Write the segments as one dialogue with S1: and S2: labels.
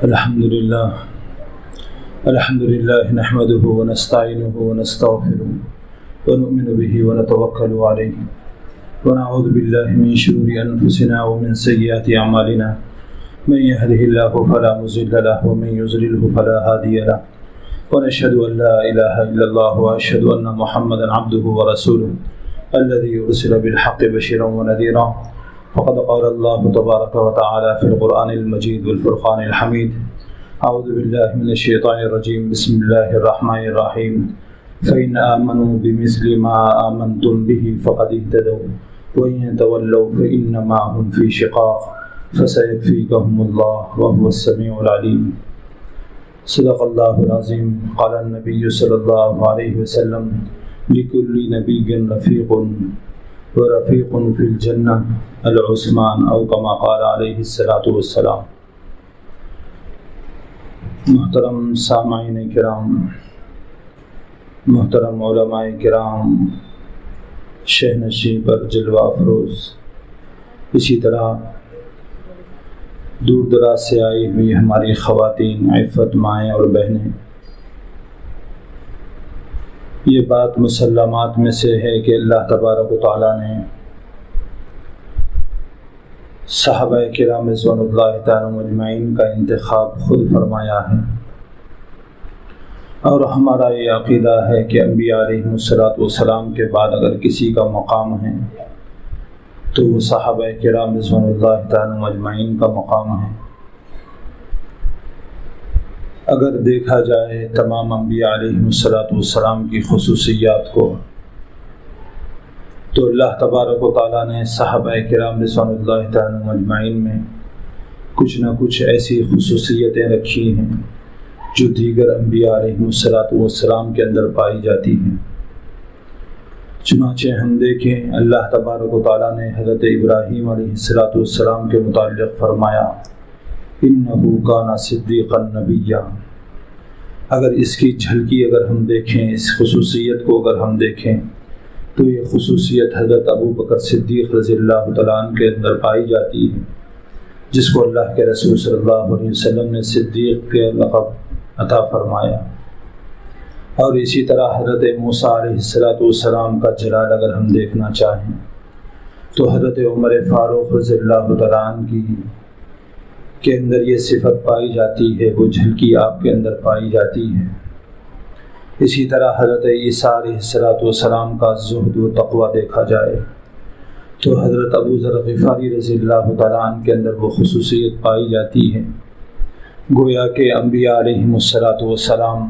S1: الحمد لله نحمده ونستعينه ونستغفره ونؤمن به ونتوكل عليه ونعوذ بالله من شرور أنفسنا ومن سيئات أعمالنا من يهده الله فلا مضل له ومن يضلله فلا هادي له ونشهد أن لا إله إلا الله وأشهد أن محمدا عبده ورسوله الذي أرسل بالحق بشيرا ونذيرا فقد قال الله تبارك وتعالى في القرآن المجيد والفرقان الحميد أعوذ بالله من الشيطان الرجيم بسم الله الرحمن الرحيم فإن آمنوا بمثل ما آمنتم به فقد اهتدوا وإن يتولوا فإنما هم في شقاق فسيكفيكهم الله وهو السميع العليم صدق الله العظيم قال النبي صلى الله عليه وسلم لكل نبي رفيق ورفيق في الجنة العثمان أو كما قال عليه الصلاة والسلام۔ محترم سامعین کرام، محترم علماء کرام، شہنشین پر جلوہ افروز، اسی طرح دور دراز سے آئی ہوئی ہماری خواتین، عفت مائیں اور بہنیں، یہ بات مسلمات میں سے ہے کہ اللہ تبارک و تعالیٰ نے صحابہ کرام رضوان اللہ تعالیٰ مجمعین کا انتخاب خود فرمایا ہے، اور ہمارا یہ عقیدہ ہے کہ انبیاء علیہ السلام کے بعد اگر کسی کا مقام ہے تو وہ صحابہ کرام رضوان اللہ تعالیٰ مجمعین کا مقام ہے۔ اگر دیکھا جائے تمام انبیاء علیہ السلام کی خصوصیات کو تو اللہ تبارک و تعالیٰ نے صحابہ کرام رضوان اللہ تعالیٰ مجمعین میں کچھ نہ کچھ ایسی خصوصیتیں رکھی ہیں جو دیگر انبیاء علیہ السلام کے اندر پائی جاتی ہیں۔ چنانچہ ہم دیکھیں اللہ تبارک و تعالیٰ نے حضرت ابراہیم علیہ السلام کے متعلق فرمایا اِنَّهُ كَانَ صِدِّيقًا نَبِيًّا۔ اگر اس کی جھلکی اگر ہم دیکھیں، اس خصوصیت کو اگر ہم دیکھیں تو یہ خصوصیت حضرت ابو بکر صدیق رضی اللہ تعالیٰ عنہ کے اندر پائی جاتی ہے، جس کو اللہ کے رسول صلی اللہ علیہ وسلم نے صدیق کے لقب عطا فرمایا۔ اور اسی طرح حضرت موسیٰ علیہ السلام کا جلال اگر ہم دیکھنا چاہیں تو حضرت عمر فاروق رضی اللہ تعالیٰ عنہ کے اندر یہ صفت پائی جاتی ہے، وہ جھلکی آپ کے اندر پائی جاتی ہے۔ اسی طرح حضرت عیسیٰ علیہ السلام کا زہد و تقوی دیکھا جائے تو حضرت ابو ذر غفاری رضی اللہ تعالیٰ عنہ کے اندر وہ خصوصیت پائی جاتی ہے۔ گویا کہ انبیاء علیہ السلام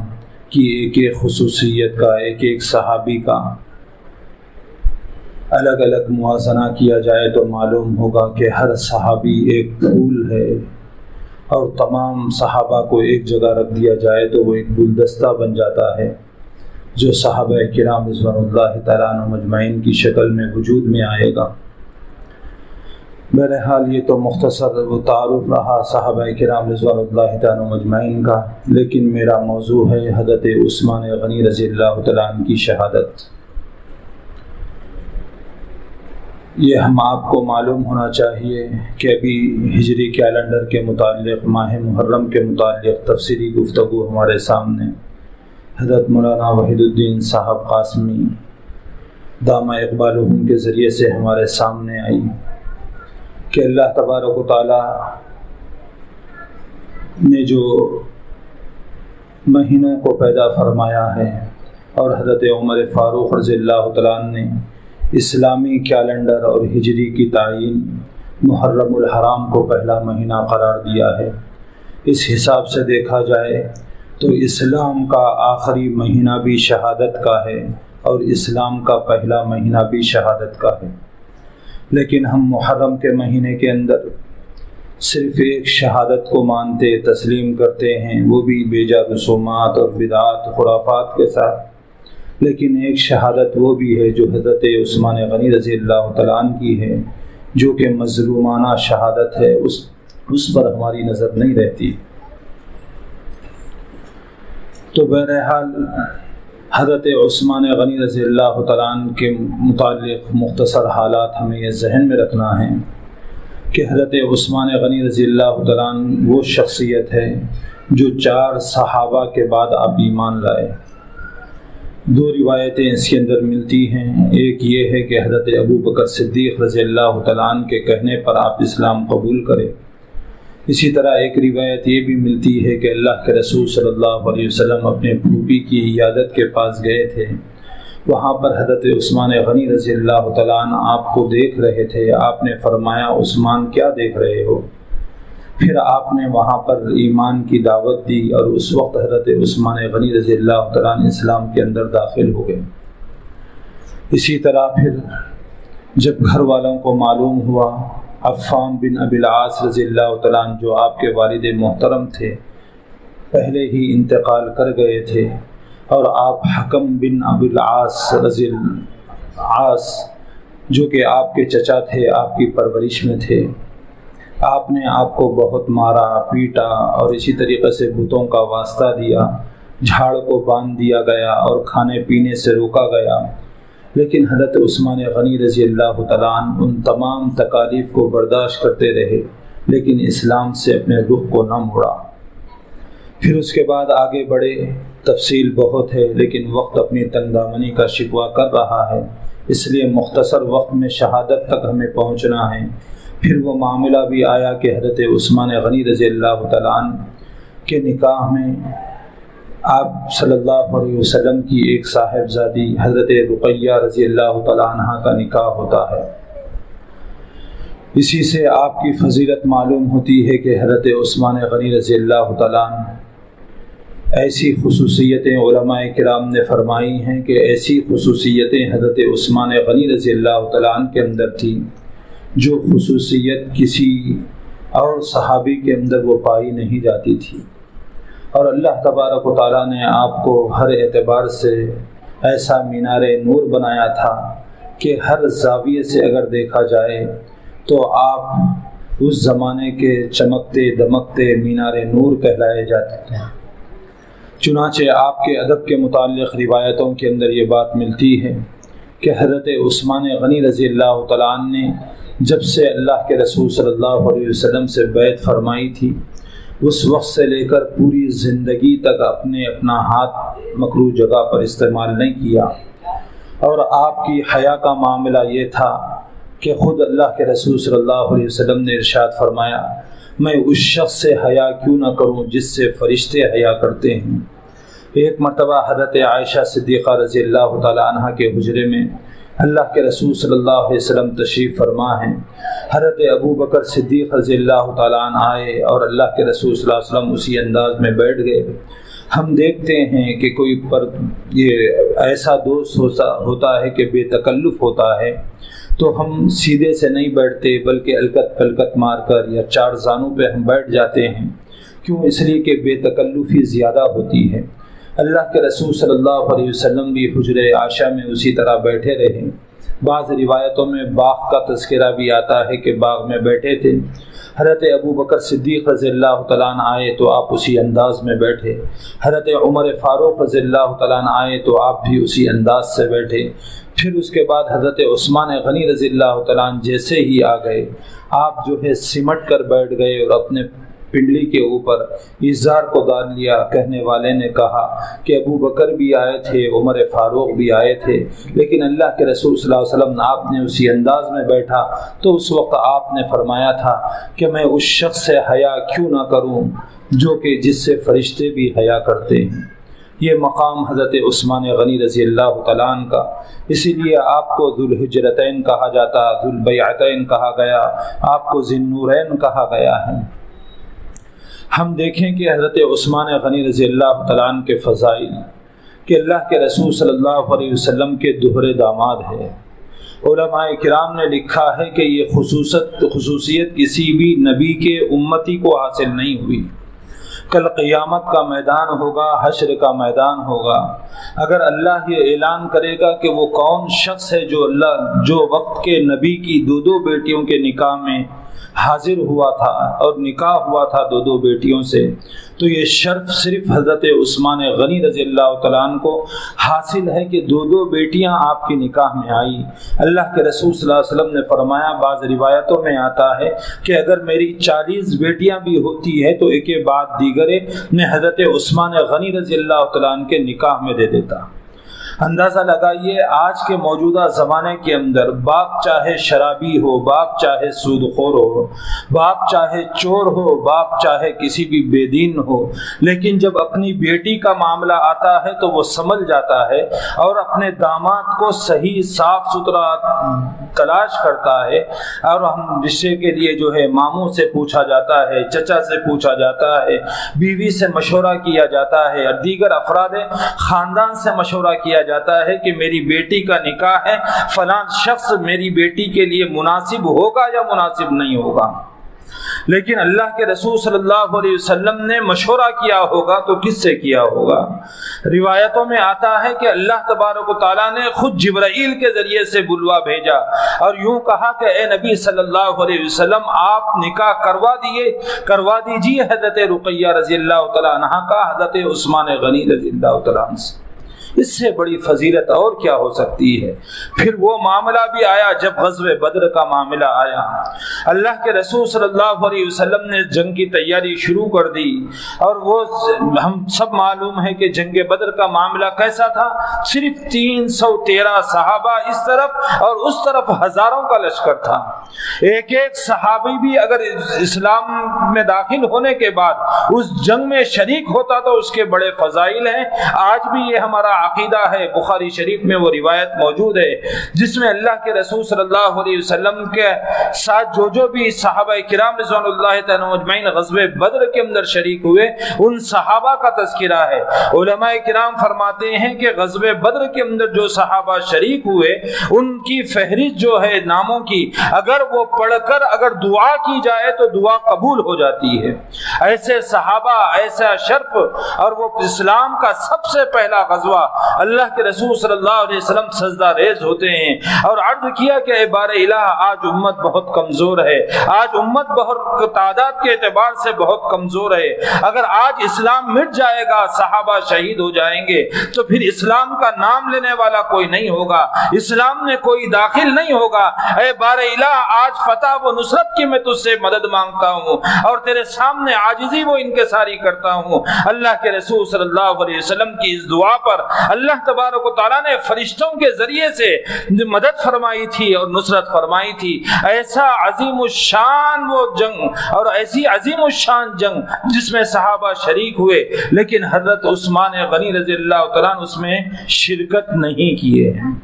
S1: کی ایک ایک خصوصیت کا، ایک ایک صحابی کا الگ الگ موازنہ کیا جائے تو معلوم ہوگا کہ ہر صحابی ایک پھول ہے، اور تمام صحابہ کو ایک جگہ رکھ دیا جائے تو وہ ایک گلدستہ بن جاتا ہے جو صحابہ کرام رضوان اللہ تعالیٰ عنہ مجمعین کی شکل میں وجود میں آئے گا۔ بہرحال یہ تو مختصر وہ تعارف رہا صحابہ کرام رضوان اللہ تعالیٰ مجمعین کا، لیکن میرا موضوع ہے حضرت عثمان غنی رضی اللہ تعالیٰ عنہ کی شہادت۔ یہ ہم آپ کو معلوم ہونا چاہیے کہ ابھی ہجری کیلنڈر کے متعلق، ماہ محرم کے متعلق تفصیلی گفتگو ہمارے سامنے حضرت مولانا وحید الدین صاحب قاسمی دامہ اقبالہم کے ذریعے سے ہمارے سامنے آئی کہ اللہ تبارک و تعالیٰ نے جو مہینوں کو پیدا فرمایا ہے، اور حضرت عمر فاروق رضی اللہ تعالیٰ عنہ نے اسلامی کیلنڈر اور ہجری کی تعین محرم الحرام کو پہلا مہینہ قرار دیا ہے۔ اس حساب سے دیکھا جائے تو اسلام کا آخری مہینہ بھی شہادت کا ہے اور اسلام کا پہلا مہینہ بھی شہادت کا ہے، لیکن ہم محرم کے مہینے کے اندر صرف ایک شہادت کو مانتے تسلیم کرتے ہیں، وہ بھی بے جا رسومات اور بدعات خرافات کے ساتھ، لیکن ایک شہادت وہ بھی ہے جو حضرت عثمان غنی رضی اللہ تعالیٰ عنہ کی ہے، جو کہ مظلومانہ شہادت ہے، اس پر ہماری نظر نہیں رہتی۔ تو بہرحال حضرت عثمان غنی رضی اللہ تعالیٰ عنہ کے متعلق مختصر حالات ہمیں یہ ذہن میں رکھنا ہے کہ حضرت عثمان غنی رضی اللہ تعالیٰ عنہ وہ شخصیت ہے جو 4 صحابہ کے بعد آپ ایمان لائے۔ 2 روایتیں اس کے اندر ملتی ہیں، ایک یہ ہے کہ حضرت ابو بکر صدیق رضی اللہ تعالیٰ عنہ کے کہنے پر آپ اسلام قبول کرے۔ اسی طرح ایک روایت یہ بھی ملتی ہے کہ اللہ کے رسول صلی اللہ علیہ وسلم اپنے پھوپھی کی عیادت کے پاس گئے تھے، وہاں پر حضرت عثمان غنی رضی اللہ تعالیٰ عنہ آپ کو دیکھ رہے تھے۔ آپ نے فرمایا عثمان کیا دیکھ رہے ہو؟ پھر آپ نے وہاں پر ایمان کی دعوت دی اور اس وقت حضرت عثمان غنی رضی اللہ تعالیٰ عنہ اسلام کے اندر داخل ہو گئے۔ اسی طرح پھر جب گھر والوں کو معلوم ہوا، عفان بن ابی العاص رضی اللہ تعالیٰ عنہ جو آپ کے والد محترم تھے پہلے ہی انتقال کر گئے تھے، اور آپ حکم بن ابی العاص رضی العاص جو کہ آپ کے چچا تھے، آپ کی پرورش میں تھے، آپ نے آپ کو بہت مارا پیٹا اور اسی طریقے سے بتوں کا واسطہ دیا، جھاڑ کو باندھ دیا گیا اور کھانے پینے سے روکا گیا، لیکن حضرت عثمان غنی رضی اللہ تعالیٰ عنہ ان تمام تکالیف کو برداشت کرتے رہے، لیکن اسلام سے اپنے رخ کو نہ موڑا۔ پھر اس کے بعد آگے بڑھے، تفصیل بہت ہے لیکن وقت اپنی تنگ دامنی کا شکوہ کر رہا ہے، اس لیے مختصر وقت میں شہادت تک ہمیں پہنچنا ہے۔ پھر وہ معاملہ بھی آیا کہ حضرت عثمان غنی رضی اللہ تعالیٰ عنہ کے نکاح میں آپ صلی اللہ علیہ وسلم کی ایک صاحبزادی حضرت رقیہ رضی اللہ تعالیٰ عنہ کا نکاح ہوتا ہے۔ اسی سے آپ کی فضیلت معلوم ہوتی ہے کہ حضرت عثمان غنی رضی اللہ تعالیٰ عنہ ایسی خصوصیتیں علماء کرام نے فرمائی ہیں کہ ایسی خصوصیتیں حضرت عثمان غنی رضی اللہ تعالیٰ عنہ کے اندر تھی جو خصوصیت کسی اور صحابی کے اندر وہ پائی نہیں جاتی تھی، اور اللہ تبارک و تعالیٰ نے آپ کو ہر اعتبار سے ایسا مینار نور بنایا تھا کہ ہر زاویے سے اگر دیکھا جائے تو آپ اس زمانے کے چمکتے دمکتے مینار نور کہلائے جاتے تھے۔ چنانچہ آپ کے ادب کے متعلق روایتوں کے اندر یہ بات ملتی ہے کہ حضرت عثمان غنی رضی اللہ تعالیٰ عنہ نے جب سے اللہ کے رسول صلی اللہ علیہ وسلم سے بیعت فرمائی تھی، اس وقت سے لے کر پوری زندگی تک اپنا ہاتھ مکروہ جگہ پر استعمال نہیں کیا، اور آپ کی حیا کا معاملہ یہ تھا کہ خود اللہ کے رسول صلی اللہ علیہ وسلم نے ارشاد فرمایا، میں اس شخص سے حیا کیوں نہ کروں جس سے فرشتے حیا کرتے ہیں۔ ایک مرتبہ حضرت عائشہ صدیقہ رضی اللہ تعالیٰ عنہ کے حجرے میں اللہ کے رسول صلی اللہ علیہ وسلم تشریف فرما ہیں، حضرت ابو بکر صدیق رضی اللہ تعالیٰ عنہ آئے اور اللہ کے رسول صلی اللہ علیہ وسلم اسی انداز میں بیٹھ گئے۔ ہم دیکھتے ہیں کہ کوئی پر یہ ایسا دوست ہوتا ہے کہ بے تکلف ہوتا ہے تو ہم سیدھے سے نہیں بیٹھتے بلکہ الکت پلکت مار کر یا 4 زانوں پہ ہم بیٹھ جاتے ہیں۔ کیوں؟ اس لیے کہ بے تکلفی زیادہ ہوتی ہے۔ اللہ کے رسول صلی اللہ علیہ وسلم بھی حجرِ عائشہ میں اسی طرح بیٹھے رہے۔ بعض روایتوں میں باغ کا تذکرہ بھی آتا ہے کہ باغ میں بیٹھے تھے۔ حضرت ابو بکر صدیق رضی اللہ تعالیٰ عنہ آئے تو آپ اسی انداز میں بیٹھے، حضرت عمر فاروق رضی اللہ تعالیٰ عنہ آئے تو آپ بھی اسی انداز سے بیٹھے۔ پھر اس کے بعد حضرت عثمان غنی رضی اللہ تعالیٰ عنہ جیسے ہی آ گئے، آپ جو ہے سمٹ کر بیٹھ گئے اور اپنے پنڈلی کے اوپر اظہار کو ڈال لیا۔ کہنے والے نے کہا کہ ابو بکر بھی آئے تھے، عمر فاروق بھی آئے تھے، لیکن اللہ کے رسول صلی اللہ علیہ وسلم آپ نے اسی انداز میں بیٹھا تو اس وقت آپ نے فرمایا تھا کہ میں اس شخص سے حیا کیوں نہ کروں جو کہ جس سے فرشتے بھی حیا کرتے ہیں۔ یہ مقام حضرت عثمان غنی رضی اللہ تعالیٰ عنہ کا، اسی لیے آپ کو ذوالحجرتین کہا جاتا، ذوالبیعتین کہا گیا، آپ کو ذی النورین کہا گیا ہے۔ ہم دیکھیں کہ حضرت عثمان غنی رضی اللہ تعالیٰ عنہ کے فضائل کہ اللہ کے رسول صلی اللہ علیہ وسلم کے دوہرے داماد ہے۔ علماء کرام نے لکھا ہے کہ یہ خصوصیت کسی بھی نبی کے امتی کو حاصل نہیں ہوئی۔ کل قیامت کا میدان ہوگا، حشر کا میدان ہوگا، اگر اللہ یہ اعلان کرے گا کہ وہ کون شخص ہے جو وقت کے نبی کی 2 بیٹیوں کے نکاح میں حاضر ہوا تھا اور نکاح ہوا تھا دو بیٹیوں سے، تو یہ شرف صرف حضرت عثمان غنی رضی اللہ تعالیٰ عنہ کو حاصل ہے کہ دو بیٹیاں آپ کے نکاح میں آئی۔ اللہ کے رسول صلی اللہ علیہ وسلم نے فرمایا، بعض روایتوں میں آتا ہے کہ اگر میری 40 بیٹیاں بھی ہوتی ہے تو ایک کے بعد دیگرے میں حضرت عثمان غنی رضی اللہ تعالیٰ عنہ کے نکاح میں دے دیتا۔ اندازہ لگائیے آج کے موجودہ زمانے کے اندر باپ چاہے شرابی ہو، باپ چاہے سود خور ہو، باپ چاہے چور ہو، باپ چاہے کسی بھی بے دین ہو، لیکن جب اپنی بیٹی کا معاملہ آتا ہے تو وہ سنبھل جاتا ہے اور اپنے داماد کو صحیح صاف ستھرا تلاش کرتا ہے، اور ہم رشتے کے لیے جو ہے ماموں سے پوچھا جاتا ہے، چچا سے پوچھا جاتا ہے، بیوی سے مشورہ کیا جاتا ہے، اور دیگر افراد خاندان سے مشورہ کیا جاتا ہے کہ میری بیٹی کا نکاح ہے، فلاں شخص میری بیٹی کے لیے مناسب ہوگا یا مناسب نہیں ہوگا۔ لیکن اللہ کے رسول صلی اللہ علیہ وسلم نے مشورہ کیا ہوگا تو کس سے کیا ہوگا؟ روایتوں میں آتا ہے کہ اللہ تبارک و تعالیٰ نے خود جبرائیل کے ذریعے سے بلوا بھیجا اور یوں کہا کہ اے نبی صلی اللہ علیہ وسلم آپ نکاح کروا دیجیے حضرت رقیہ رضی اللہ تعالیٰ عنہ کا حضرت عثمان غنی رضی اللہ تعالیٰ عنہ سے۔ اس سے بڑی فضیلت اور کیا ہو سکتی ہے؟ پھر وہ معاملہ بھی آیا جب غزوہ بدر کا معاملہ آیا، اللہ کے رسول صلی اللہ علیہ وسلم نے جنگ کی تیاری شروع کر دی، اور وہ ہم سب معلوم ہے کہ جنگ بدر کا معاملہ کیسا تھا؟ صرف 313 صحابہ اس طرف اور اس طرف ہزاروں کا لشکر تھا۔ ایک صحابی بھی اگر اسلام میں داخل ہونے کے بعد اس جنگ میں شریک ہوتا تو اس کے بڑے فضائل ہیں۔ آج بھی یہ ہمارا عقیدہ ہے، بخاری شریف میں وہ روایت موجود ہے جس میں اللہ کے رسول صلی اللہ علیہ وسلم کے ساتھ جو بھی صحابہ کرام رضوان اللہ تعالی اجمعین غزوہ بدر کے اندر شریک ہوئے ان صحابہ کا تذکرہ ہے۔ علماء کرام فرماتے ہیں کہ غزوہ بدر کے اندر جو صحابہ شریک ہوئے ان کی فہرست جو ہے ناموں کی، اگر وہ پڑھ کر اگر دعا کی جائے تو دعا قبول ہو جاتی ہے۔ ایسے صحابہ، ایسا شرف، اور وہ اسلام کا سب سے پہلا غزوہ اللہ کے رسول صلی اللہ علیہ وسلم سجدہ ریز ہوتے ہیں اور عرض کیا کہ اے بار الہ آج امت بہت کمزور ہے، آج امت بہت تعداد کے اعتبار سے بہت کمزور ہے، اگر آج اسلام مٹ جائے گا، صحابہ شہید ہو جائیں گے تو پھر اسلام کا نام لینے والا کوئی نہیں ہوگا، اسلام میں کوئی داخل نہیں ہوگا۔ اے بار الہ آج فتح و نصرت کی میں تجھ سے مدد مانگتا ہوں اور تیرے سامنے عاجزی و انکساری کرتا ہوں۔ اللہ کے رسول صلی اللہ علیہ وسلم کی اس دعا پر اللہ تبارک و تعالیٰ نے فرشتوں کے ذریعے سے مدد فرمائی تھی اور نصرت فرمائی تھی۔ ایسا عظیم الشان وہ جنگ اور ایسی عظیم الشان جنگ جس میں صحابہ شریک ہوئے، لیکن حضرت عثمان غنی رضی اللہ تعالیٰ اس میں شرکت نہیں کیے ہیں۔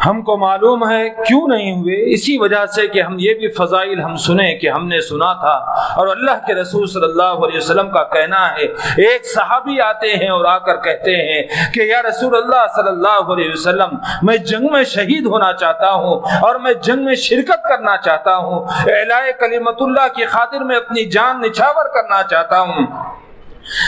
S1: ہم کو معلوم ہے کیوں نہیں ہوئے، اسی وجہ سے کہ ہم یہ بھی فضائل ہم سنیں کہ ہم نے سنا تھا، اور اللہ کے رسول صلی اللہ علیہ وسلم کا کہنا ہے، ایک صحابی آتے ہیں اور آ کر کہتے ہیں کہ یا رسول اللہ صلی اللہ علیہ وسلم میں جنگ میں شہید ہونا چاہتا ہوں اور میں جنگ میں شرکت کرنا چاہتا ہوں، اعلاء کلمت اللہ کی خاطر میں اپنی جان نچھاور کرنا چاہتا ہوں۔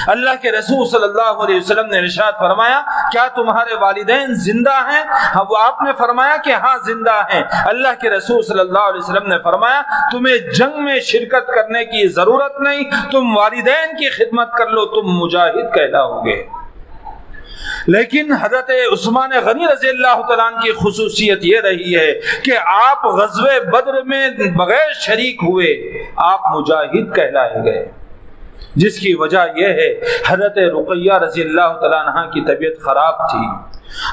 S1: اللہ کے رسول صلی اللہ علیہ وسلم نے ارشاد فرمایا کیا تمہارے والدین زندہ ہیں؟ وہ آپ نے فرمایا کہ ہاں زندہ ہیں۔ اللہ کے رسول صلی اللہ علیہ وسلم نے فرمایا تمہیں جنگ میں شرکت کرنے کی ضرورت نہیں، تم والدین کی خدمت کر لو، تم مجاہد کہلاؤ گے۔ لیکن حضرت عثمان غنی رضی اللہ تعالیٰ عنہ کی خصوصیت یہ رہی ہے کہ آپ غزوہ بدر میں بغیر شریک ہوئے آپ مجاہد کہلائے گئے، جس کی وجہ یہ ہے حضرت رقیہ رضی اللہ تعالیٰ عنہ کی طبیعت خراب تھی،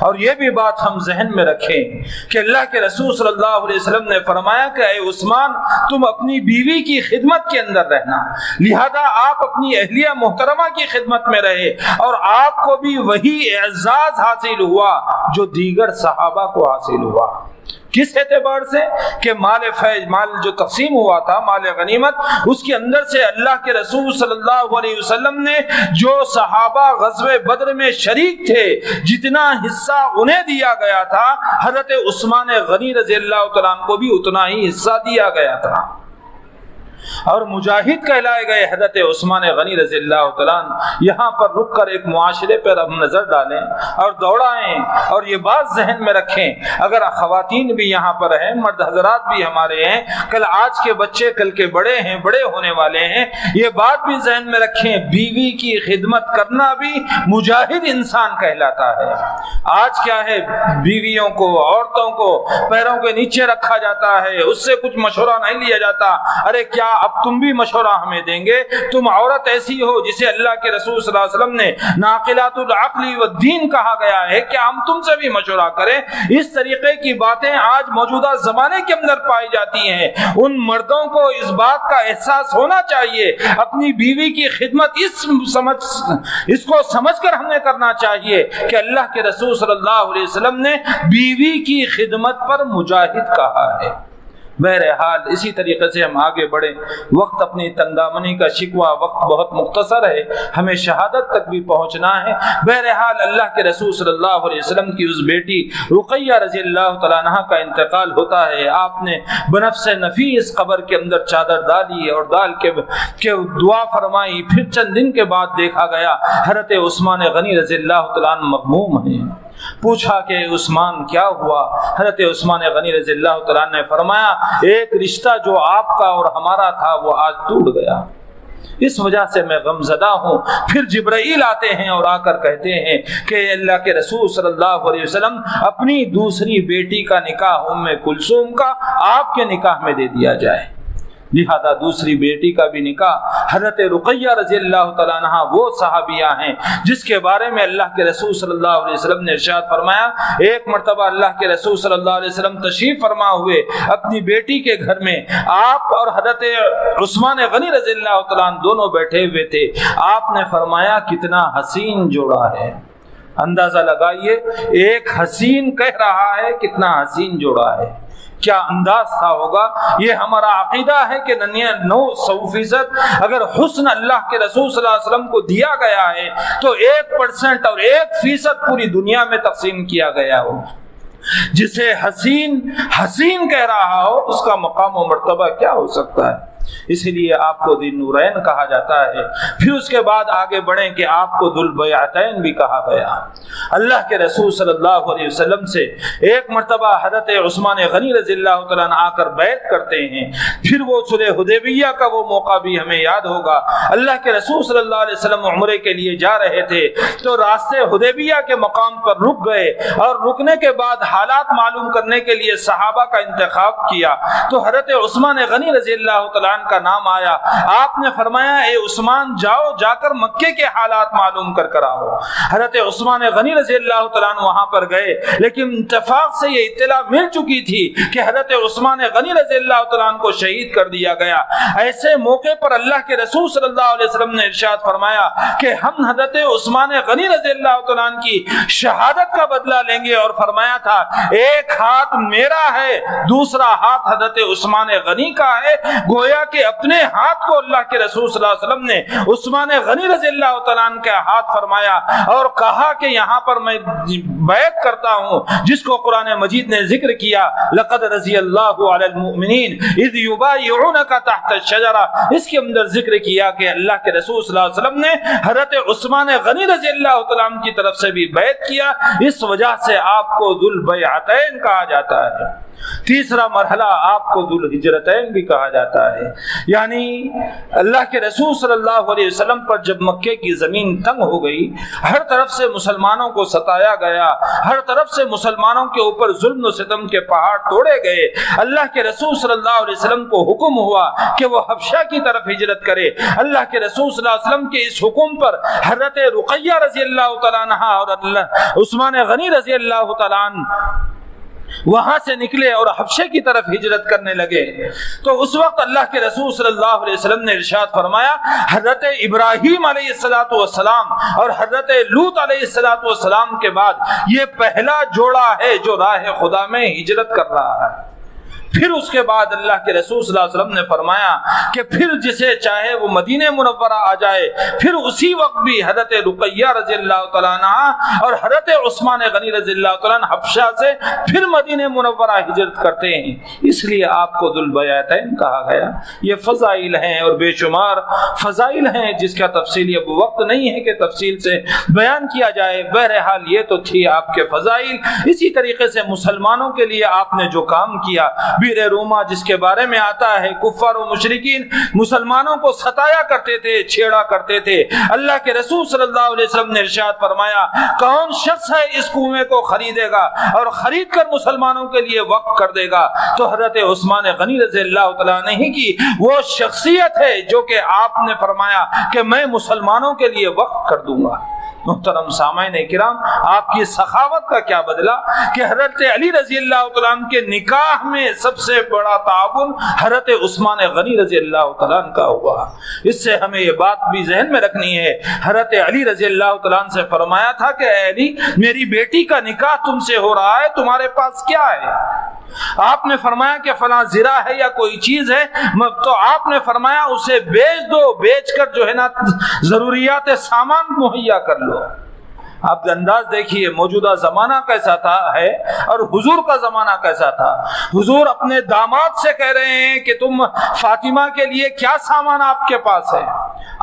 S1: اور یہ بھی بات ہم ذہن میں رکھیں کہ اللہ کے رسول صلی اللہ علیہ وسلم نے فرمایا کہ اے عثمان تم اپنی بیوی کی خدمت کے اندر رہنا، لہذا آپ اپنی اہلیہ محترمہ کی خدمت میں رہے اور آپ کو بھی وہی اعزاز حاصل ہوا جو دیگر صحابہ کو حاصل ہوا۔ کس اعتبار سے کہ مال جو تقسیم ہوا تھا، مال غنیمت، اس کے اندر سے اللہ کے رسول صلی اللہ علیہ وسلم نے جو صحابہ غزوہ بدر میں شریک تھے جتنا حصہ انہیں دیا گیا تھا، حضرت عثمان غنی رضی اللہ تعالیٰ عنہ کو بھی اتنا ہی حصہ دیا گیا تھا۔ اور مجاہد کہلائے گئے حضرت عثمان غنی رضی اللہ تعالیٰ عنہ یہاں پر رک کر ایک معاشرے پر ہم نظر ڈالیں اور دوڑائیں اور یہ بات ذہن میں رکھیں، اگر خواتین بھی یہاں پر ہیں، مرد حضرات بھی ہمارے ہیں، کل آج کے بچے کل کے بڑے ہیں، بڑے ہونے والے ہیں، یہ بات بھی ذہن میں رکھیں، بیوی کی خدمت کرنا بھی مجاہد انسان کہلاتا ہے۔ آج کیا ہے، بیویوں کو، عورتوں کو پیروں کے نیچے رکھا جاتا ہے، اس سے کچھ مشورہ نہیں لیا جاتا۔ ارے کیا اب تم بھی مشورہ ہمیں دیں گے؟ تم عورت ایسی ہو جسے اللہ کے رسول صلی اللہ علیہ وسلم نے ناقلات العقل والدین کہا گیا ہے، کیا ہم تم سے بھی مشورہ کریں؟ اس طریقے کی باتیں آج موجودہ زمانے کے اندر پائی جاتی ہیں۔ ان مردوں کو اس بات کا احساس ہونا چاہیے، اپنی بیوی کی خدمت اس کو سمجھ کر ہمیں کرنا چاہیے کہ اللہ کے رسول صلی اللہ علیہ وسلم نے بیوی کی خدمت پر مجاہد کہا ہے۔ بہرحال اسی طریقے سے ہم آگے بڑھیں، وقت اپنی تنگدامنی کا شکوہ، وقت بہت مختصر ہے، ہمیں شہادت تک بھی پہنچنا ہے۔ بہرحال اللہ کے رسول صلی اللہ علیہ وسلم کی اس بیٹی رقیہ رضی اللہ تعالیٰ عنہا کا انتقال ہوتا ہے۔ آپ نے بنفس نفیس قبر کے اندر چادر ڈالی اور ڈال کے دعا فرمائی، پھر چند دن کے بعد دیکھا گیا حضرت عثمان غنی رضی اللہ تعالیٰ عنہ مغموم ہیں۔ پوچھا کہ عثمان کیا ہوا؟ حضرت عثمان غنی رضی اللہ تعالیٰ نے فرمایا، ایک رشتہ جو آپ کا اور ہمارا تھا وہ آج ٹوٹ گیا، اس وجہ سے میں غم زدہ ہوں۔ پھر جبرائیل آتے ہیں اور آ کر کہتے ہیں کہ اللہ کے رسول صلی اللہ علیہ وسلم اپنی دوسری بیٹی کا نکاح ام کلثوم کا آپ کے نکاح میں دے دیا جائے، لہذا دوسری بیٹی کا بھی نکاح حضرت رقیہ رضی اللہ تعالیٰ عنہ وہ صحابیہ ہیں جس کے بارے میں اللہ کے رسول صلی اللہ علیہ وسلم نے ارشاد فرمایا، ایک مرتبہ اللہ کے رسول صلی اللہ علیہ وسلم تشریف فرما ہوئے اپنی بیٹی کے گھر میں، آپ اور حضرت عثمان غنی رضی اللہ تعالیٰ عنہ دونوں بیٹھے ہوئے تھے۔ آپ نے فرمایا کتنا حسین جوڑا ہے، اندازہ لگائیے، ایک حسین کہہ رہا ہے کتنا حسین جوڑا ہے، کیا انداز تھا ہوگا۔ یہ ہمارا عقیدہ ہے کہ 900% اگر حسن اللہ کے رسول صلی اللہ علیہ وسلم کو دیا گیا ہے تو 1% اور 1% پوری دنیا میں تقسیم کیا گیا ہو۔ جسے حسین کہہ رہا ہو اس کا مقام و مرتبہ کیا ہو سکتا ہے؟ اسی لیے آپ کو ذی نورین کہا جاتا ہے۔ پھر اس کے بعد آگے بڑھیں کہ آپ کو ذو البیعتین بھی کہا گیا۔ اللہ کے رسول صلی اللہ علیہ وسلم سے ایک مرتبہ حضرت عثمان غنی رضی اللہ تعالیٰ عنہ آ کر بیعت کرتے ہیں۔ پھر وہ صلح حدیبیہ کا وہ موقع بھی ہمیں یاد ہوگا۔ اللہ کے رسول صلی اللہ علیہ وسلم عمرے کے لیے جا رہے تھے تو راستے حدیبیہ کے مقام پر رک گئے، اور رکنے کے بعد حالات معلوم کرنے کے لیے صحابہ کا انتخاب کیا تو حضرت عثمان غنی رضی اللہ تعالیٰ کا نام آیا۔ آپ نے فرمایا، اے عثمان جاؤ، جا کر مکے کے حالات معلوم کر آؤ۔ حضرت عثمان غنی رضی اللہ تعالیٰ عنہ وہاں پر گئے، لیکن اتفاق سے یہ اطلاع مل چکی تھی کہ حضرت عثمان غنی رضی اللہ تعالیٰ عنہ کو شہید کر دیا گیا۔ ایسے موقع پر اللہ کے رسول صلی اللہ علیہ وسلم نے ارشاد فرمایا کہ ہم حضرت عثمان غنی رضی اللہ تعالیٰ عنہ کی شہادت کا بدلہ لیں گے، اور فرمایا تھا ایک ہاتھ میرا ہے، دوسرا ہاتھ حضرت عثمان غنی کا ہے۔ گویا کہ اپنے ہاتھ کو اللہ کے رسول صلی اللہ علیہ وسلم نے عثمان غنی رضی اللہ تعالیٰ عنہ کا ہاتھ فرمایا اور کہا کہ یہاں پر میں بیعت کرتا ہوں، جس کو قرآن مجید نے ذکر کیا، لقد رضی اللہ علی المؤمنین اذ یبایعونک تحت الشجرہ۔ اس کے اندر ذکر کیا کہ اللہ کے رسول صلی اللہ علیہ وسلم نے حضرت عثمان غنی رضی اللہ تعالیٰ عنہ کی طرف سے بھی بیعت کیا، اس وجہ سے آپ کو ذو البیعتین کہا جاتا ہے۔ تیسرا مرحلہ آپ کو ذو الہجرتین بھی کہا جاتا ہے، یعنی اللہ کے رسول صلی اللہ علیہ وسلم پر جب مکے کی زمین تنگ ہو گئی، ہر طرف سے مسلمانوں کو ستایا گیا، ہر طرف سے مسلمانوں کے اوپر ظلم و ستم کے پہاڑ توڑے گئے، اللہ کے رسول صلی اللہ علیہ وسلم کو حکم ہوا کہ وہ حبشہ کی طرف ہجرت کرے۔ اللہ کے رسول صلی اللہ علیہ وسلم کے اس حکم پر حضرت رقیہ رضی اللہ تعالیٰ عنہ اور عثمان غنی رضی اللہ تعالیٰ عنہ وہاں سے نکلے اور حبشے کی طرف ہجرت کرنے لگے۔ تو اس وقت اللہ کے رسول صلی اللہ علیہ وسلم نے ارشاد فرمایا، حضرت ابراہیم علیہ السلام اور حضرت لوط علیہ السلام کے بعد یہ پہلا جوڑا ہے جو راہ خدا میں ہجرت کر رہا ہے۔ پھر اس کے بعد اللہ کے رسول صلی اللہ علیہ وسلم نے فرمایا کہ پھر جسے چاہے وہ مدینہ منورہ آ جائے. پھر اسی وقت بھی حضرت رقیہ رضی اللہ تعالیٰ عنہ اور حضرت عثمان غنی رضی اللہ تعالیٰ عنہ حبشہ سے پھر مدینہ منورہ ہجرت کرتے ہیں. اس لیے آپ کو ذوالبیعتین کہا گیا. یہ فضائل ہیں اور بے شمار فضائل ہیں جس کا تفصیلی اب وقت نہیں ہے کہ تفصیل سے بیان کیا جائے. بہرحال یہ تو تھی آپ کے فضائل. اسی طریقے سے مسلمانوں کے لیے آپ نے جو کام کیا، بیر روما جس کے بارے میں آتا ہے کفار و مشرکین مسلمانوں کو ستایا کرتے تھے، چھیڑا کرتے تھے. اللہ کے رسول صلی اللہ علیہ وسلم نے ارشاد فرمایا کون شخص ہے اس کنویں کو خریدے گا اور خرید کر مسلمانوں کے لیے وقف کر دے گا؟ تو حضرت عثمان غنی رضی اللہ تعالیٰ عنہ کی وہ شخصیت ہے جو کہ آپ نے فرمایا کہ میں مسلمانوں کے لیے وقف کر دوں گا. محترم سامعین کرام، آپ کی سخاوت کا کیا بدلہ کہ حضرت علی رضی اللہ تعالیٰ عنہ کے نکاح میں سب سے بڑا تعاون حضرت عثمان غنی رضی اللہ تعالیٰ عنہ کا ہوا. اس سے ہمیں یہ بات بھی ذہن میں رکھنی ہے. حضرت علی رضی اللہ تعالیٰ عنہ سے فرمایا تھا کہ اے علی، میری بیٹی کا نکاح تم سے ہو رہا ہے، تمہارے پاس کیا ہے؟ آپ نے فرمایا کہ فلاں زرہ ہے یا کوئی چیز ہے، تو آپ نے فرمایا اسے بیچ دو، بیچ کر جو ہے نا ضروریات سامان مہیا کر لو. آپ انداز دیکھیے موجودہ زمانہ کیسا تھا ہے اور حضور کا زمانہ کیسا تھا. حضور اپنے داماد سے کہہ رہے ہیں کہ تم فاطمہ کے لیے کیا سامان آپ کے پاس ہے.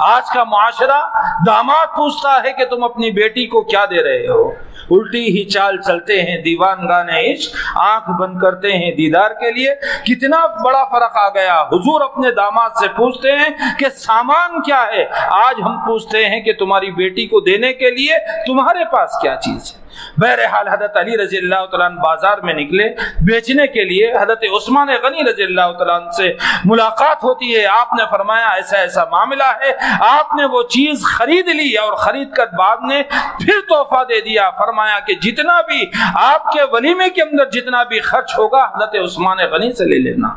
S1: آج کا معاشرہ داماد پوچھتا ہے کہ تم اپنی بیٹی کو کیا دے رہے ہو. الٹی ہی چال چلتے ہیں دیوان گانے عشق، آنکھ بند کرتے ہیں دیدار کے لیے. کتنا بڑا فرق آ گیا. حضور اپنے داماد سے پوچھتے ہیں کہ سامان کیا ہے، آج ہم پوچھتے ہیں کہ تمہاری بیٹی کو دینے کے لیے تمہارے پاس کیا چیز ہے. بہرحال حضرت علی رضی اللہ تعالیٰ عنہ بازار میں نکلے بیچنے کے لیے. حضرت عثمان غنی رضی اللہ تعالیٰ عنہ سے ملاقات ہوتی ہے. آپ نے فرمایا ایسا ایسا معاملہ ہے. آپ نے وہ چیز خرید لی اور خرید کر بعد نے پھر تحفہ دے دیا. فرمایا کہ جتنا بھی آپ کے ولیمے کے اندر جتنا بھی خرچ ہوگا حضرت عثمان غنی سے لے لینا.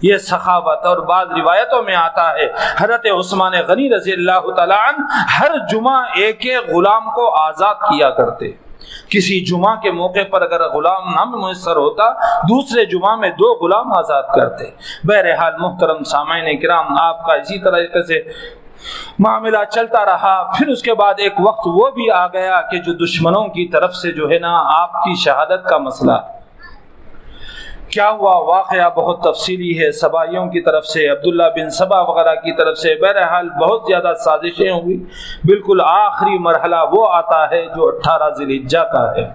S1: یہ سخاوت. اور بعض روایتوں میں آتا ہے حضرت عثمان غنی رضی اللہ تعالیٰ عنہ ہر جمعہ ایک ایک غلام کو آزاد کیا کرتے. کسی جمعہ کے موقع پر اگر غلام نہ میسر ہوتا دوسرے جمعہ میں 2 غلام آزاد کرتے. بہرحال محترم سامعین کرام، آپ کا اسی طریقے سے معاملہ چلتا رہا. پھر اس کے بعد ایک وقت وہ بھی آ گیا کہ جو دشمنوں کی طرف سے جو ہے نا آپ کی شہادت کا مسئلہ کیا ہوا. واقعہ بہت تفصیلی ہے. سبائیوں کی طرف سے، عبداللہ بن سبا وغیرہ کی طرف سے بہرحال بہت زیادہ سازشیں ہوئی. بالکل آخری مرحلہ وہ آتا ہے جو 18 ذی الحجہ کا ہے.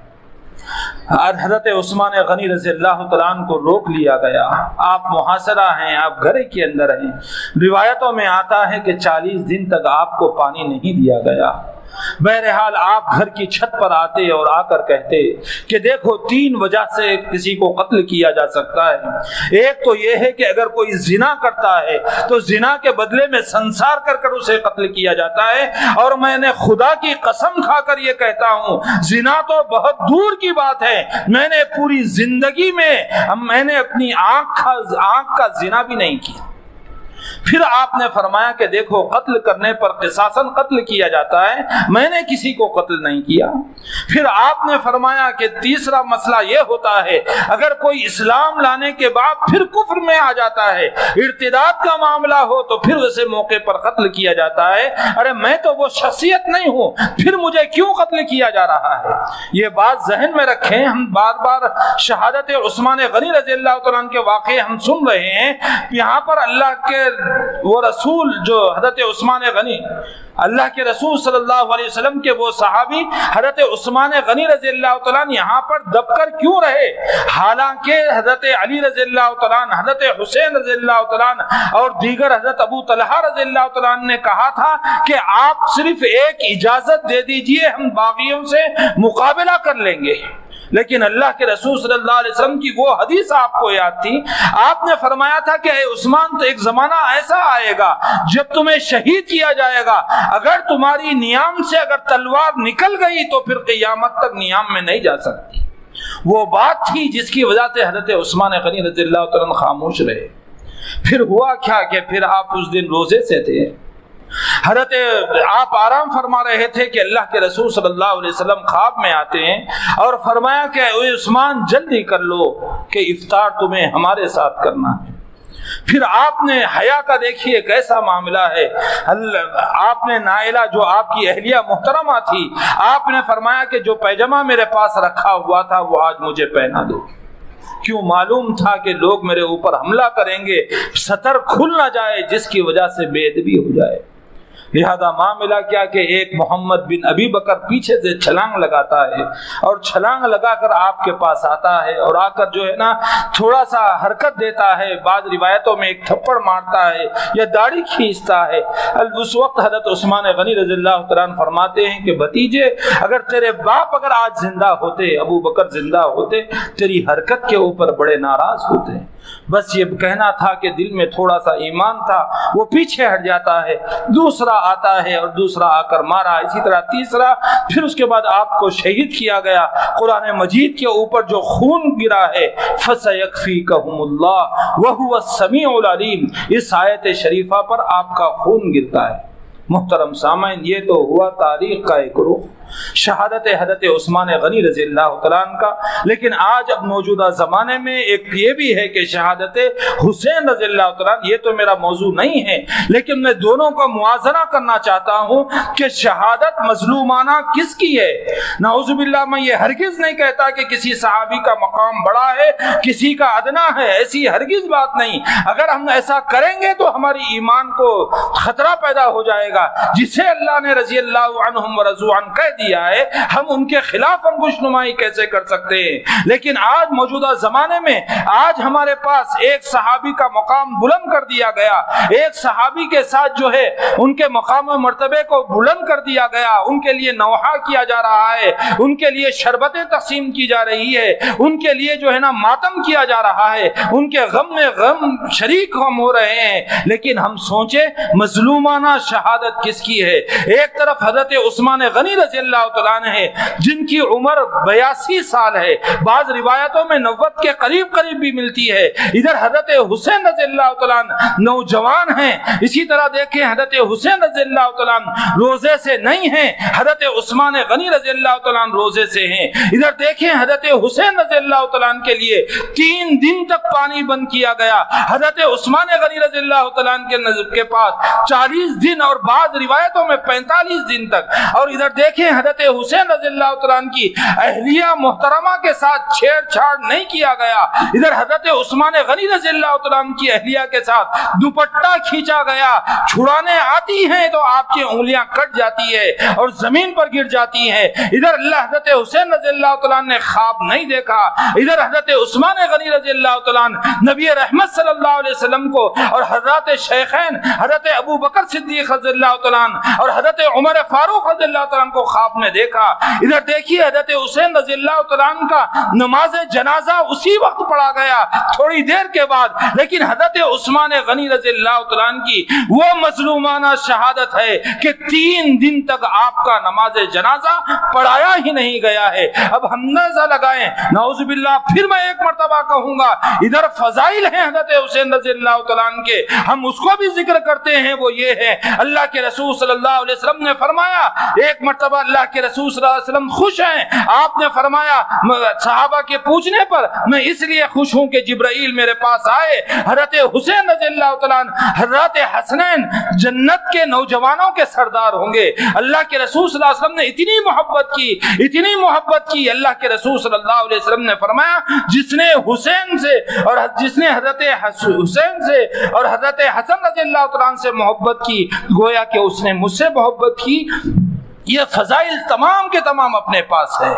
S1: حضرت عثمان غنی رضی اللہ تعالیٰ عنہ کو روک لیا گیا. آپ محاصرہ ہیں، آپ گھر کے اندر ہیں. روایتوں میں آتا ہے کہ 40 دن تک آپ کو پانی نہیں دیا گیا. بہرحال آپ گھر کی چھت پر آتے اور آ کر کہتے کہ دیکھو 3 وجہ سے کسی کو قتل کیا جا سکتا ہے. ایک تو یہ ہے کہ اگر کوئی زنا کرتا ہے تو زنا کے بدلے میں سنسار کر کر اسے قتل کیا جاتا ہے. اور میں نے خدا کی قسم کھا کر یہ کہتا ہوں زنا تو بہت دور کی بات ہے. میں نے پوری زندگی میں نے اپنی آنکھ کا زنا بھی نہیں کیا. پھر آپ نے فرمایا کہ دیکھو قتل کرنے پر قصاصاً قتل کیا جاتا ہے، میں نے کسی کو قتل نہیں کیا. پھر آپ نے فرمایا کہ تیسرا مسئلہ یہ ہوتا ہے اگر کوئی اسلام لانے کے بعد پھر کفر میں آ جاتا ہے، ارتداد کا معاملہ ہو تو پھر اسے موقع پر قتل کیا جاتا ہے. ارے میں تو وہ شخصیت نہیں ہوں، پھر مجھے کیوں قتل کیا جا رہا ہے. یہ بات ذہن میں رکھیں. ہم بار بار شہادت عثمان غنی رضی اللہ تعالیٰ عنہ کے واقعے ہم سن رہے ہیں. یہاں پر اللہ کے وہ رسول جو حضرت عثمان غنی، اللہ کے رسول صلی اللہ علیہ وسلم کے وہ صحابی حضرت عثمان غنی رضی اللہ تعالیٰ عنہ یہاں پر دب کر کیوں رہے؟ حالانکہ حضرت علی رضی اللہ تعالیٰ عنہ، حضرت حسین رضی اللہ تعالیٰ عنہ اور دیگر حضرت ابو طلحہ رضی اللہ تعالیٰ عنہ نے کہا تھا کہ آپ صرف ایک اجازت دے دیجئے، ہم باغیوں سے مقابلہ کر لیں گے. لیکن اللہ کے رسول صلی اللہ علیہ وسلم کی وہ حدیث آپ کو یاد تھی. آپ نے فرمایا تھا کہ اے عثمان تو ایک زمانہ ایسا آئے گا جب تمہیں شہید کیا جائے گا، اگر تمہاری نیام سے اگر تلوار نکل گئی تو پھر قیامت تک نیام میں نہیں جا سکتی. وہ بات تھی جس کی وجہ سے حضرت عثمان غنی رضی اللہ تعالیٰ عنہ خاموش رہے. پھر ہوا کیا کہ پھر آپ اس دن روزے سے تھے. حضرت آپ آرام فرما رہے تھے کہ اللہ کے رسول صلی اللہ علیہ وسلم خواب میں آتے ہیں اور فرمایا کہ اے عثمان جلدی کر لو کہ افطار تمہیں ہمارے ساتھ کرنا ہے۔ پھر آپ نے حیا کا دیکھیے کیسا معاملہ ہے، آپ نے نائلہ جو آپ کی اہلیہ محترمہ تھی، آپ نے فرمایا کہ جو پیجامہ میرے پاس رکھا ہوا تھا وہ آج مجھے پہنا دو، کیوں معلوم تھا کہ لوگ میرے اوپر حملہ کریں گے، ستر کھل نہ جائے جس کی وجہ سے بے ادبی ہو جائے۔ لہذا معاملہ کیا کہ ایک محمد بن ابی بکر پیچھے سے چھلانگ لگاتا ہے اور چھلانگ لگا کر آپ کے پاس آتا ہے اور آ کر جو ہے نا تھوڑا سا حرکت دیتا ہے، بعض روایتوں میں ایک تھپڑ مارتا ہے یا داڑھی کھینچتا ہے۔ اس وقت حضرت عثمان غنی رضی اللہ تعالیٰ عنہ فرماتے ہیں کہ بھتیجے اگر تیرے باپ اگر آج زندہ ہوتے، ابو بکر زندہ ہوتے، تیری حرکت کے اوپر بڑے ناراض ہوتے۔ بس یہ کہنا تھا کہ دل میں تھوڑا سا ایمان تھا، وہ پیچھے ہٹ جاتا ہے، دوسرا آتا ہے اور دوسرا آ کر مارا، اسی طرح تیسرا، پھر اس کے بعد آپ کو شہید کیا گیا۔ قرآن مجید کے اوپر جو خون گرا ہے فَسَيَكْفِيكَهُمُ اللَّهُ وَهُوَ السَّمِيعُ الْعَلِيمُ، اس آیت شریفہ پر آپ کا خون گرتا ہے۔ محترم سامعین، یہ تو ہوا تاریخ کا ایک رخ، شہادت حضرت عثمان غنی رضی اللہ تعالیٰ عنہ کا، لیکن آج اب موجودہ زمانے میں ایک یہ بھی ہے کہ شہادت حسین رضی اللہ تعالیٰ عنہ، یہ تو میرا موضوع نہیں ہے لیکن میں دونوں کا موازنہ کرنا چاہتا ہوں کہ شہادت مظلومانہ کس کی ہے۔ نعوذ باللہ، میں یہ ہرگز نہیں کہتا کہ کسی صحابی کا مقام بڑا ہے کسی کا ادنا ہے، ایسی ہرگز بات نہیں۔ اگر ہم ایسا کریں گے تو ہماری ایمان کو خطرہ پیدا ہو جائے گا۔ جسے اللہ نے رضی اللہ عنہم ورضوا عنہ کہہ دیا ہے، ہم ان کے خلاف انگشت نمائی کیسے کر سکتے ہیں؟ لیکن آج موجودہ زمانے میں آج ہمارے پاس ایک صحابی کا مقام بلند کر دیا گیا، ایک صحابی کے ساتھ جو ہے ان کے مقام و مرتبے کو بلند کر دیا گیا، ان کے لیے نوحہ کیا جا رہا ہے، ان کے لیے شربتیں تقسیم کی جا رہی ہے، ان کے لیے جو ہے نا ماتم کیا جا رہا ہے، ان کے غم میں غم شریک ہم ہو رہے ہیں۔ لیکن ہم سوچیں مظلومانہ شہادت کس کی ہے؟ ایک طرف حضرت عثمان غنی رضی اللہ تعالیٰ عنہ ہے جن کی عمر 82 سال ہے، بعض روایتوں میں 90 کے قریب بھی ملتی ہے، ادھر حضرت حسین رضی اللہ تعالیٰ عنہ نوجوان ہیں، اسی طرح دیکھیں حضرت حسین رضی اللہ تعالیٰ عنہ روزے سے نہیں ہیں، حضرت عثمان غنی رضی اللہ تعالیٰ عنہ روزے سے ہیں۔ ادھر دیکھیں حضرت حسین رضی اللہ تعالیٰ عنہ کے لیے 3 دن تک پانی بند کیا گیا، حضرت عثمان غنی رضی اللہ تعالیٰ عنہ کے پاس 40 دن اور بعض روایتوں میں 45 دن تک، اور ادھر دیکھیں حضرت حسین رضی اللہ تعالیٰ عنہ کی اہلیہ محترمہ کے ساتھ چھیڑ چھاڑ نہیں کیا گیا، ادھر حضرت عثمان غنی رضی اللہ تعالیٰ عنہ کی اہلیہ کے ساتھ دوپٹہ کھینچا گیا، چھڑانے آتی ہیں تو آپ کی انگلیاں کٹ جاتی ہے اور زمین پر گر جاتی ہیں۔ ادھر اللہ حضرت حسین رضی اللہ تعالیٰ عنہ نے خواب نہیں دیکھا، ادھر حضرت عثمان غنی رضی اللہ تعالیٰ عنہ نبی رحمت صلی اللہ علیہ وسلم کو اور حضرت شیخین حضرت ابو بکر صدیق رضی اللہ تعالیٰ عنہ اور حضرت عمر فاروق رضی اللہ تعالیٰ عنہ کو خواب میں دیکھا۔ ادھر دیکھیے حضرت حسین رضی اللہ تعالیٰ عنہ کا نماز جنازہ اسی وقت پڑھا گیا تھوڑی دیر کے بعد، لیکن حضرت عثمان غنی رضی اللہ تعالیٰ عنہ کی وہ مظلومانہ شہادت ہے کہ 3 دن تک آپ کا نماز جنازہ پڑھایا ہی نہیں گیا ہے۔ اب ہم اندازہ لگائیں، نعوذ باللہ، پھر میں ایک مرتبہ کہوں گا، ادھر فضائل ہیں حضرت حسین رضی اللہ تعالیٰ عنہ کے، ہم اس کو بھی ذکر کرتے ہیں، وہ یہ ہے اللہ کے رسول صلی اللہ علیہ وسلم نے فرمایا، ایک مرتبہ اللہ کے رسول صلی اللہ علیہ وسلم خوش ہیں، آپ نے فرمایا صحابہ کے پوچھنے پر میں اس لیے خوش ہوں کہ جبرائیل میرے پاس آئے، حضرت حسین رضی اللہ تعالیٰ عنہ حضرت حسنین جنت کے نوجوانوں کے سردار ہوں گے۔ اللہ کے رسول صلی اللہ علیہ وسلم نے اتنی محبت کی، اللہ کے رسول صلی اللہ علیہ وسلم نے فرمایا جس نے حسین سے اور جس نے حضرت حسین سے اور حضرت حسن رضی اللہ تعالیٰ عنہ سے محبت کی، گویا کہ اس نے مجھ سے محبت کی۔ یہ فضائل تمام کے تمام اپنے پاس ہے،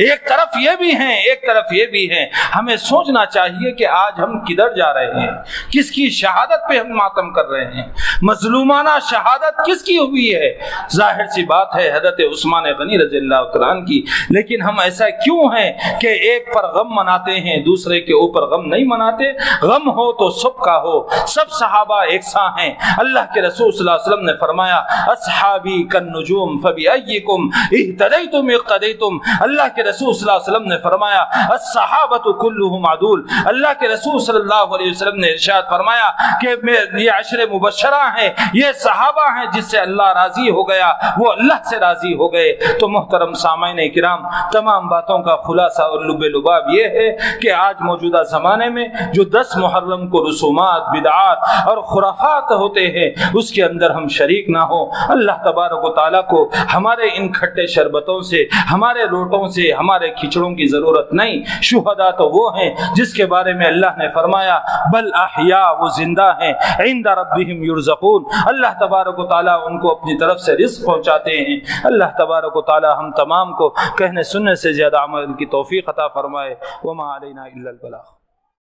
S1: ایک طرف یہ بھی ہیں ایک طرف یہ بھی ہیں۔ ہمیں سوچنا چاہیے کہ آج ہم کدھر جا رہے ہیں، کس کی شہادت پہ ہم ماتم کر رہے ہیں، مظلومانہ شہادت کس کی ہوئی ہے؟ ظاہر سی بات ہے حضرت عثمان غنی رضی اللہ تعالیٰ عنہ کی، لیکن ہم ایسا کیوں ہیں کہ ایک پر غم مناتے ہیں دوسرے کے اوپر غم نہیں مناتے؟ غم ہو تو سب کا ہو، سب صحابہ ایک ساں ہیں۔ اللہ کے رسول صلی اللہ علیہ وسلم نے فرمایا اصحابی کالنجوم فبأي بأيكم اهتديتم اقتديتم. اللہ کے رسول صلی اللہ علیہ وسلم نے فرمایا الصحابۃ کلھم عدول. اللہ کے رسول صلی اللہ علیہ وسلم نے ارشاد فرمایا کہ یہ عشر مبشرہ ہیں، یہ صحابہ ہیں جس سے اللہ راضی ہو گیا، وہ اللہ سے راضی ہو گئے. تو محترم سامعین کرام، تمام باتوں کا خلاصہ اور لب لباب یہ ہے کہ آج موجودہ زمانے میں جو 10 محرم کو رسومات، بدعات اور خرافات ہوتے ہیں اس کے اندر ہم شریک نہ ہوں. اللہ تبارک و تعالیٰ کو ہمارے ان کھٹے شربتوں سے، ہمارے روٹوں سے، ہمارے کھچڑوں کی ضرورت نہیں. شہداء تو وہ ہیں جس کے بارے میں اللہ نے فرمایا بل احیاء، وہ زندہ ہیں، عند ربہم یرزقون. اللہ تبارک و تعالیٰ ان کو اپنی طرف سے رزق پہنچاتے ہیں. اللہ تبارک و تعالیٰ ہم تمام کو کہنے سننے سے زیادہ عمل کی توفیق عطا فرمائے. وما علینا الا البلاغ.